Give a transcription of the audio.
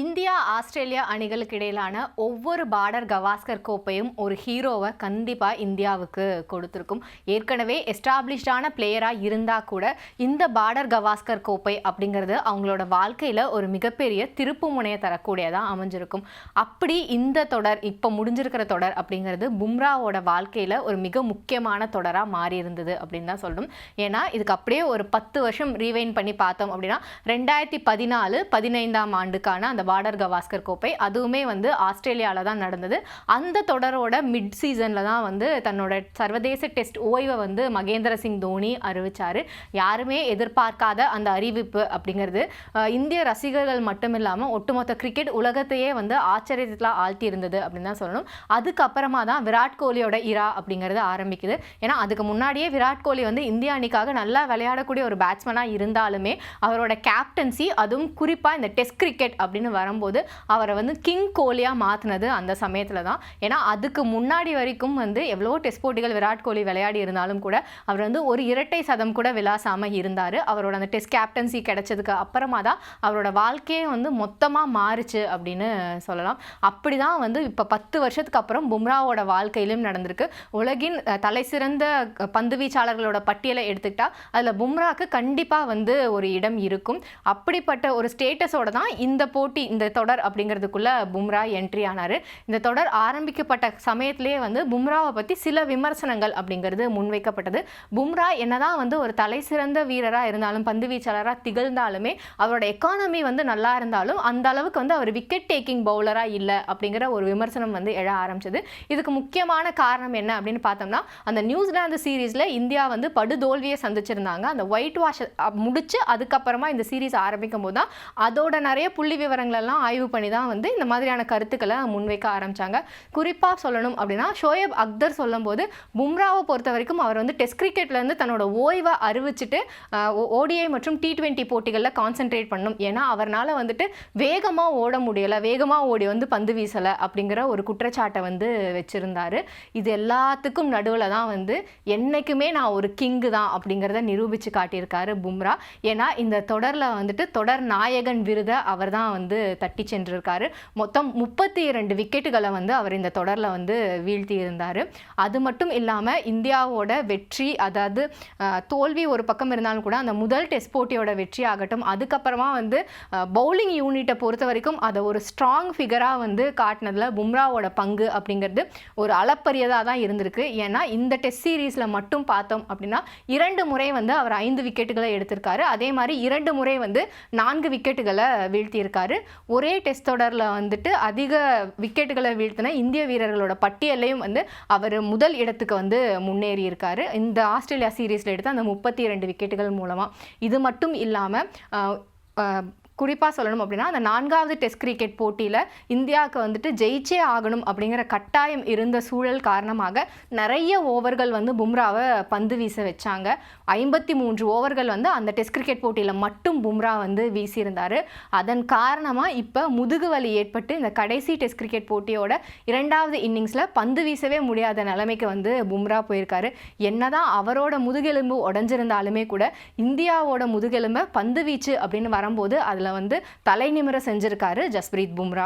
India Australia அணிகளுக்கு இடையிலான ஒவ்வொரு பார்டர் கவாஸ்கர் கோப்பையும் ஒரு ஹீரோவை கண்டிப்பாக இந்தியாவுக்கு கொடுத்துருக்கும். ஏற்கனவே எஸ்டாப்ளிஷ்டான பிளேயராக இருந்தால் கூட இந்த பார்டர் கவாஸ்கர் கோப்பை அப்படிங்கிறது அவங்களோட வாழ்க்கையில் ஒரு மிகப்பெரிய திருப்பு முனையை தரக்கூடியதாக அமைஞ்சிருக்கும். அப்படி இந்த தொடர் இப்போ முடிஞ்சிருக்கிற தொடர் அப்படிங்கிறது பும்ராவோட வாழ்க்கையில் ஒரு மிக முக்கியமான தொடராக மாறி இருந்தது அப்படின்னு தான் சொல்லணும். ஏன்னா இதுக்கு அப்படியே ஒரு 10 வருஷம் ரீவைன் பண்ணி பார்த்தோம் அப்படின்னா 2014-15 ஆண்டுக்கான அந்த பார்டர் கவாஸ்கர் கோப்பை அதுவுமே ஆஸ்திரேலியாவில் தான் நடந்தது. அந்த தொடரோட மிட் சீசனில் தான் தன்னோட சர்வதேச டெஸ்ட் ஓய்வை மகேந்திர சிங் தோனி அறிவிச்சார். யாருமே எதிர்பார்க்காத அந்த அறிவிப்பு அப்படிங்கிறது இந்திய ரசிகர்கள் மட்டும் இல்லாமல் ஒட்டுமொத்த கிரிக்கெட் உலகத்தையே ஆச்சரியத்தில் ஆழ்த்தி இருந்தது அப்படின்னு தான் சொல்லணும். அதுக்கப்புறமா தான் விராட் கோலியோட இரா அப்படிங்கிறது ஆரம்பிக்குது. ஏன்னா அதுக்கு முன்னாடியே விராட் கோலி இந்திய அணிக்காக நல்லா விளையாடக்கூடிய ஒரு பேட்ஸ்மேனாக இருந்தாலுமே அவரோட கேப்டன்சி, அதுவும் குறிப்பாக இந்த டெஸ்ட் கிரிக்கெட் அப்படின்னு வரும்போது அவரை கிங் கோலியாக மாற்றினது அந்த சமயத்தில் தான். ஏன்னா அதுக்கு முன்னாடி வரைக்கும் எவ்வளோ டெஸ்ட் போட்டிகள் விராட் கோலி விளையாடி இருந்தாலும் கூட அவர் ஒரு இரட்டை சதம் கூட விளாசாமல் இருந்தார். அவரோட அந்த டெஸ்ட் கேப்டன்சி கிடைச்சதுக்கு அப்புறமா தான் அவரோட வாழ்க்கையே மொத்தமாக மாறுச்சு அப்படின்னு சொல்லலாம். அப்படி தான் இப்போ 10 வருஷத்துக்கு அப்புறம் பும்ராவோட வாழ்க்கையிலும் நடந்திருக்கு. உலகின் தலை சிறந்த பந்து வீச்சாளர்களோட பட்டியலை எடுத்துக்கிட்டா அதில் பும்ராக்கு கண்டிப்பாக ஒரு இடம் இருக்கும். அப்படிப்பட்ட ஒரு ஸ்டேட்டஸோட தான் இந்த போட்டி, இந்த தொடர் அப்படிங்கிறதுக்குள்ள பும்ரா என்ட்ரி ஆனார். இந்த தொடர் ஆரம்பிக்கப்பட்ட சமயத்திலேயே பும்ராவை பற்றி சில விமர்சனங்கள் அப்படிங்கிறது முன்வைக்கப்பட்டது. பும்ரா என்னதான் ஒரு தலை சிறந்த வீரராக இருந்தாலும், பந்து வீச்சாளராக திகழ்ந்தாலுமே, அவரோட எக்கானமி நல்லா இருந்தாலும் அந்த அளவுக்கு அவர் விக்கெட் டேக்கிங் பவுலராக இல்லை அப்படிங்கிற ஒரு விமர்சனம் எழ ஆரம்பிச்சது. இதுக்கு முக்கியமான காரணம் என்ன அப்படின்னு பார்த்தோம்னா, அந்த நியூசிலாந்து சீரீஸில் இந்தியா படுதோல்வியை சந்திச்சிருந்தாங்க. அந்த ஒயிட் வாஷ் முடிச்சு அதுக்கப்புறமா இந்த சீரீஸ் ஆரம்பிக்கும் போது தான் அதோட நிறைய புள்ளி விவரங்களெல்லாம் ஆய்வு பண்ணி தான் இந்த மாதிரியான கருத்துக்களை முன்வைக்க ஆரம்பித்தாங்க. குறிப்பாக சொல்லணும் அப்படின்னா, ஷோயப் அக்தர் சொல்லும்போது பும்ராவை பொறுத்த வரைக்கும் அவர் டெஸ்ட் கிரிக்கெட்லேருந்து தன்னோட ஓய்வை அறிவிச்சிட்டு ஓடிஐ மற்றும் T20 போட்டிகளில் கான்சென்ட்ரேட் பண்ணணும். ஏன்னா அவர்னால வேகமாக ஓட முடியலை, வேகமாக ஓடி பந்து வீசலை அப்படிங்கிற ஒரு குற்றச்சாட்டை வச்சுருந்தார். இது எல்லாத்துக்கும் நடுவில் தான் என்றைக்குமே நான் ஒரு கிங்கு தான் அப்படிங்கிறத நிரூபித்து காட்டியிருக்காரு பும்ரா. ஏன்னா இந்த தொடரில் தொடர் நாயகன் விருதை அவர் தான் தட்டி சென்றிருக்காரு. மொத்தம் 32 விக்கெட்டுகளை அவர் இந்த தொடரில் வீழ்த்தி இருந்தார். அது மட்டும் இல்லாமல் இந்தியாவோட வெற்றி, அதாவது தோல்வி ஒரு பக்கம் இருந்தாலும் கூட அந்த முதல் டெஸ்ட் போட்டியோட வெற்றி ஆகட்டும், அதுக்கப்புறமா பவுலிங் யூனிட்டை பொறுத்த வரைக்கும் அதை ஒரு ஸ்ட்ராங் ஃபிகராக காட்டினதில் பும்ராவோட பங்கு அப்படிங்கிறது ஒரு அளப்பரியதாக தான் இருந்திருக்கு. ஏன்னா இந்த டெஸ்ட் சீரீஸில் மட்டும் பார்த்தோம் அப்படின்னா 2 முறை அவர் 5 விக்கெட்டுகளை எடுத்திருக்காரு. அதே மாதிரி 2 முறை 4 விக்கெட்டுகளை வீழ்த்தியிருக்காரு. ஒரே டெஸ்ட் தொடரில் அதிக விக்கெட்டுகளை வீழ்த்தின இந்திய வீரர்களோட பட்டியலையும் அவர் முதல் இடத்துக்கு முன்னேறி இருக்காரு இந்த ஆஸ்திரேலியா சீரீஸில் எடுத்த அந்த 32 விக்கெட்டுகள் மூலமாக. இது மட்டும் இல்லாமல் குறிப்பாக சொல்லணும் அப்படின்னா, அந்த 4வது டெஸ்ட் கிரிக்கெட் போட்டியில் இந்தியாவுக்கு ஜெயிச்சே ஆகணும் அப்படிங்கிற கட்டாயம் இருந்த சூழல் காரணமாக நிறைய ஓவர்கள் பும்ராவை பந்து வீச வச்சாங்க. 53 ஓவர்கள் அந்த டெஸ்ட் கிரிக்கெட் போட்டியில் மட்டும் பும்ரா வீசியிருந்தார். அதன் காரணமாக இப்போ முதுகு வலி ஏற்பட்டு இந்த கடைசி டெஸ்ட் கிரிக்கெட் போட்டியோட 2வது இன்னிங்ஸில் பந்து வீசவே முடியாத நிலைமைக்கு பும்ரா போயிருக்காரு. என்னதான் அவரோட முதுகெலும்பு உடஞ்சிருந்தாலுமே கூட இந்தியாவோட முதுகெலும்பை பந்து வீச்சு அப்படின்னு வரும்போது அதில் தலை நிமிர செஞ்சிருக்காரு ஜஸ்பிரீத் பும்ரா.